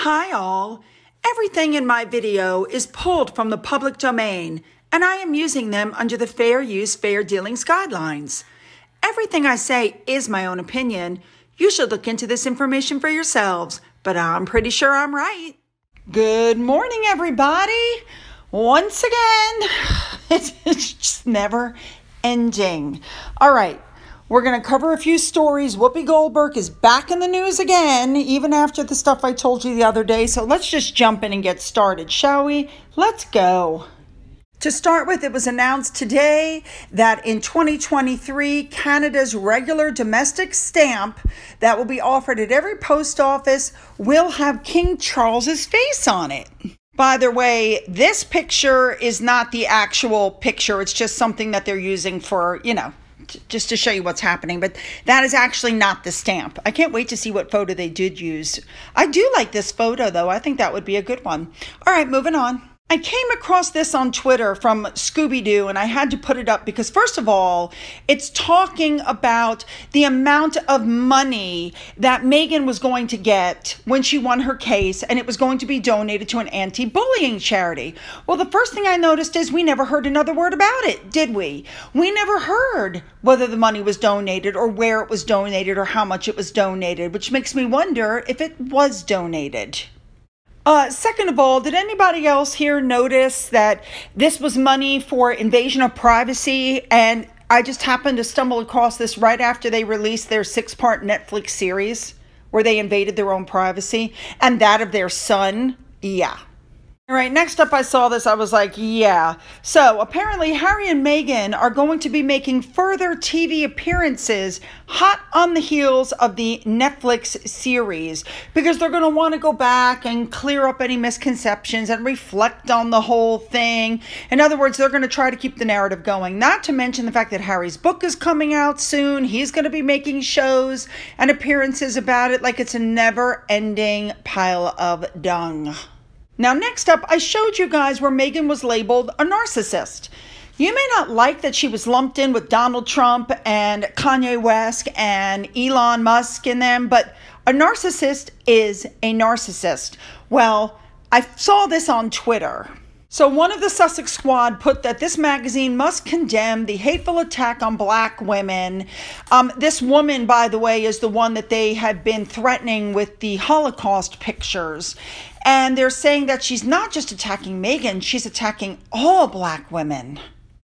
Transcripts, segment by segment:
Hi all. Everything in my video is pulled from the public domain, and I am using them under the Fair Use, Fair Dealings guidelines. Everything I say is my own opinion. You should look into this information for yourselves, but I'm pretty sure I'm right. Good morning, everybody. Once again, it's just never ending. All right. We're going to cover a few stories. Whoopi Goldberg is back in the news again, even after the stuff I told you the other day. So let's just jump in and get started, shall we? Let's go. To start with, it was announced today that in 2023, Canada's regular domestic stamp that will be offered at every post office will have King Charles's face on it. By the way, this picture is not the actual picture. It's just something that they're using for, just to show you what's happening, but that is actually not the stamp. I can't wait to see what photo they did use. I do like this photo, though. I think that would be a good one. All right, moving on. I came across this on Twitter from Scooby-Doo, and I had to put it up because, first of all, it's talking about the amount of money that Megan was going to get when she won her case, and it was going to be donated to an anti-bullying charity. Well, the first thing I noticed is we never heard another word about it, did we? We never heard whether the money was donated or where it was donated or how much it was donated, which makes me wonder if it was donated. Second of all, did anybody else here notice that this was money for invasion of privacy? And I just happened to stumble across this right after they released their 6-part Netflix series where they invaded their own privacy and that of their son. Yeah. All right, next up I saw this, I was like, yeah. So apparently Harry and Meghan are going to be making further TV appearances hot on the heels of the Netflix series because they're going to want to go back and clear up any misconceptions and reflect on the whole thing. In other words, they're going to try to keep the narrative going. Not to mention the fact that Harry's book is coming out soon. He's going to be making shows and appearances about it like it's a never-ending pile of dung. Now, next up, I showed you guys where Meghan was labeled a narcissist. You may not like that she was lumped in with Donald Trump and Kanye West and Elon Musk in them, but a narcissist is a narcissist. Well, I saw this on Twitter. So one of the Sussex squad put that this magazine must condemn the hateful attack on black women. This woman, by the way, is the one that they had been threatening with the Holocaust pictures. And they're saying that she's not just attacking Meghan, she's attacking all black women.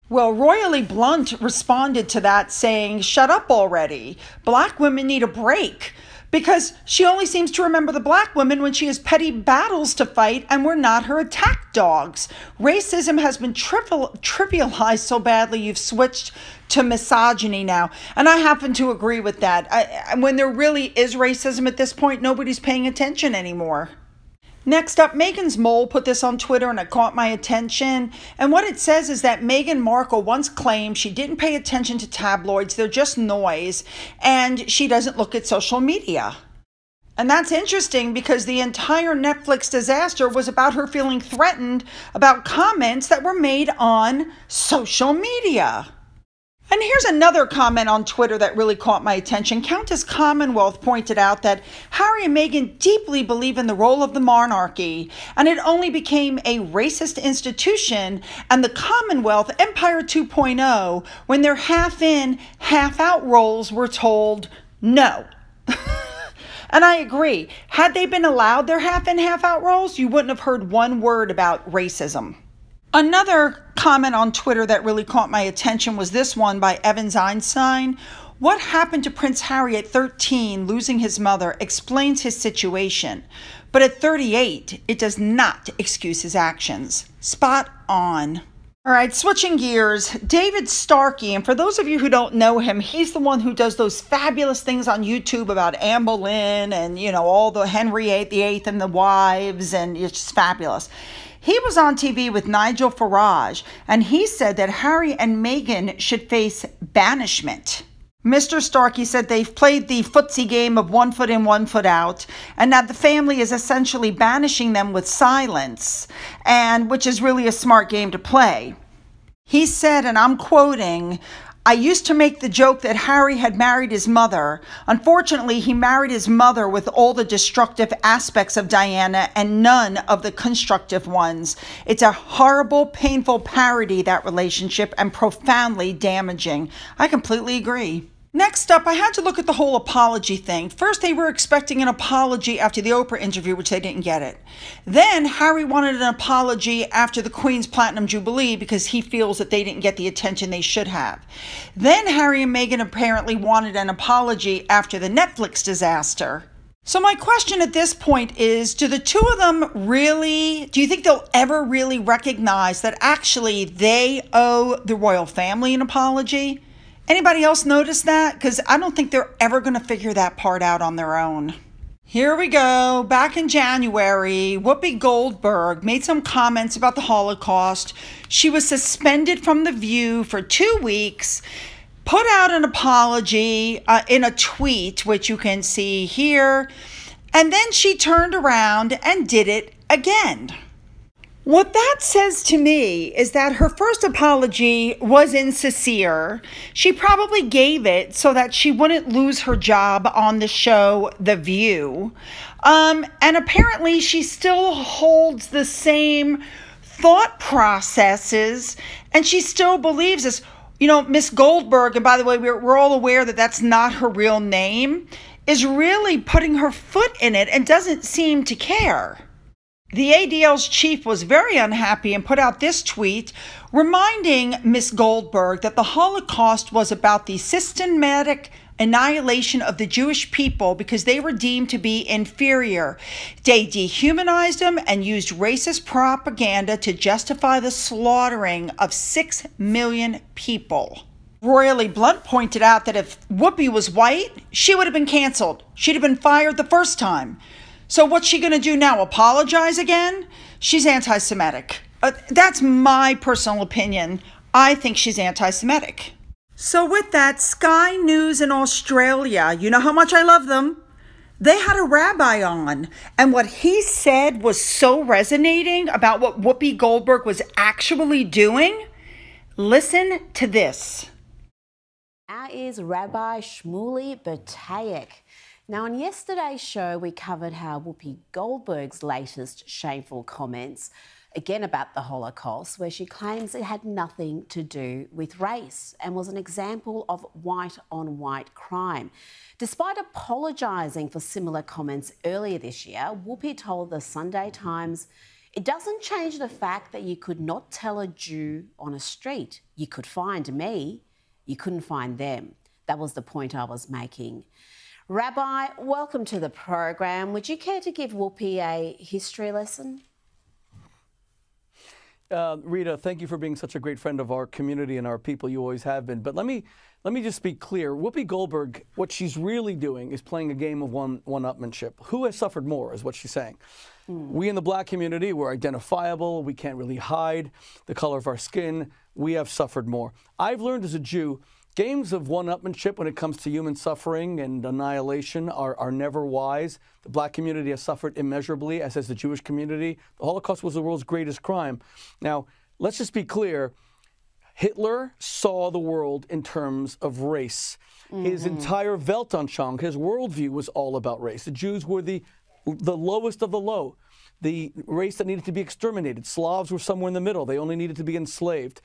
Well, Royally Blunt responded to that saying, "Shut up already. Black women need a break." Because she only seems to remember the black women when she has petty battles to fight and we're not her attack dogs. Racism has been trivialized so badly you've switched to misogyny now. And I happen to agree with that. When there really is racism at this point, nobody's paying attention anymore. Next up, Meghan's mole put this on Twitter and it caught my attention. And what it says is that Meghan Markle once claimed she didn't pay attention to tabloids, they're just noise, and she doesn't look at social media. And that's interesting because the entire Netflix disaster was about her feeling threatened about comments that were made on social media. And here's another comment on Twitter that really caught my attention. Countess Commonwealth pointed out that Harry and Meghan deeply believe in the role of the monarchy, and it only became a racist institution and the Commonwealth Empire 2.0 when their half-in, half-out roles were told no. And I agree. Had they been allowed their half-in, half-out roles, you wouldn't have heard one word about racism. Another comment on Twitter that really caught my attention was this one by Evans Einstein. What happened to Prince Harry at 13, losing his mother, explains his situation. But at 38, it does not excuse his actions. Spot on. All right, switching gears, David Starkey, and for those of you who don't know him, he's the one who does those fabulous things on YouTube about Anne Boleyn and, all the Henry VIII and the wives, and it's just fabulous. He was on TV with Nigel Farage, and he said that Harry and Meghan should face banishment. Mr. Starkey said they've played the footsie game of 1 foot in, 1 foot out, and that the family is essentially banishing them with silence, and which is really a smart game to play. He said, and I'm quoting, I used to make the joke that Harry had married his mother. Unfortunately, he married his mother with all the destructive aspects of Diana and none of the constructive ones. It's a horrible, painful parody, that relationship, and profoundly damaging. I completely agree. Next up, I had to look at the whole apology thing. First, they were expecting an apology after the Oprah interview, which they didn't get it. Then, Harry wanted an apology after the Queen's Platinum Jubilee because he feels that they didn't get the attention they should have. Then, Harry and Meghan apparently wanted an apology after the Netflix disaster. So my question at this point is, do the two of them do you think they'll ever really recognize that actually they owe the royal family an apology? Anybody else notice that? Because I don't think they're ever going to figure that part out on their own. Here we go. Back in January, Whoopi Goldberg made some comments about the Holocaust. She was suspended from The View for 2 weeks, put out an apology in a tweet, which you can see here, and then she turned around and did it again. What that says to me is that her first apology was insincere. She probably gave it so that she wouldn't lose her job on the show The View. And apparently she still holds the same thought processes and she still believes this. You know, Miss Goldberg, and by the way, we're all aware that that's not her real name, is really putting her foot in it and doesn't seem to care. The ADL's chief was very unhappy and put out this tweet reminding Miss Goldberg that the Holocaust was about the systematic annihilation of the Jewish people because they were deemed to be inferior. They dehumanized them and used racist propaganda to justify the slaughtering of 6 million people. Royally Blunt pointed out that if Whoopi was white, she would have been canceled. She'd have been fired the first time. So what's she going to do now? Apologize again? She's anti-Semitic. That's my personal opinion. I think she's anti-Semitic. So with that, Sky News in Australia, you know how much I love them. They had a rabbi on, and what he said was so resonating about what Whoopi Goldberg was actually doing. Listen to this. Now is Rabbi Shmuley Batayek. Now, on yesterday's show, we covered how Whoopi Goldberg's latest shameful comments, again about the Holocaust, where she claims it had nothing to do with race and was an example of white-on-white crime. Despite apologising for similar comments earlier this year, Whoopi told the Sunday Times, "It doesn't change the fact that you could not tell a Jew on a street. You could find me, you couldn't find them. That was the point I was making." Rabbi, welcome to the program. Would you care to give Whoopi a history lesson? Rita, thank you for being such a great friend of our community and our people. You always have been. But let me just be clear. Whoopi Goldberg, what she's really doing is playing a game of one-upmanship. Who has suffered more is what she's saying. We in the black community, we're identifiable. We can't really hide the color of our skin. We have suffered more. I've learned as a Jew, games of one-upmanship when it comes to human suffering and annihilation are never wise. The black community has suffered immeasurably, as has the Jewish community. The Holocaust was the world's greatest crime. Now, let's just be clear. Hitler saw the world in terms of race. His entire Weltanschauung, his worldview was all about race. The Jews were the lowest of the low, the race that needed to be exterminated. Slavs were somewhere in the middle. They only needed to be enslaved.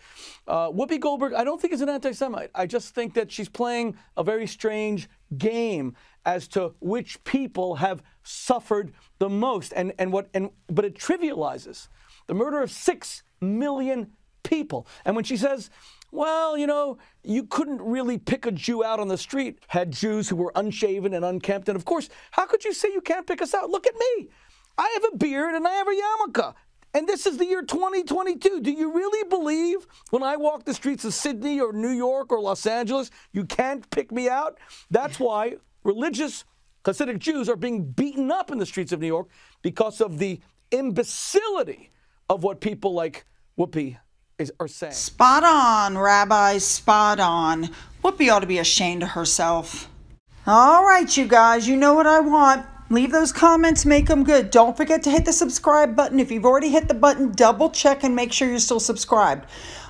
Whoopi Goldberg, I don't think is an anti-Semite. I just think that she's playing a very strange game as to which people have suffered the most. But it trivializes the murder of 6 million people. And when she says, well, you know, you couldn't really pick a Jew out on the street, had Jews who were unshaven and unkempt. And of course, how could you say you can't pick us out? Look at me. I have a beard and I have a yarmulke. And this is the year 2022. Do you really believe when I walk the streets of Sydney or New York or Los Angeles, you can't pick me out? That's why religious Hasidic Jews are being beaten up in the streets of New York because of the imbecility of what people like Whoopi are saying. Spot on, Rabbi, spot on. Whoopi ought to be ashamed of herself. All right, you guys, you know what I want. Leave those comments, make them good. Don't forget to hit the subscribe button. If you've already hit the button, double check and make sure you're still subscribed.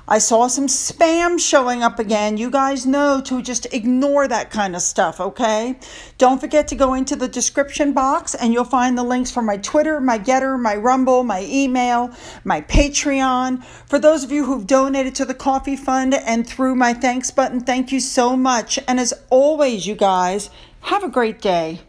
I saw some spam showing up again. You guys know to just ignore that kind of stuff, okay? Don't forget to go into the description box and you'll find the links for my Twitter, my Getter, my Rumble, my email, my Patreon. For those of you who've donated to the Coffee Fund and through my thanks button, thank you so much. And as always, you guys, have a great day.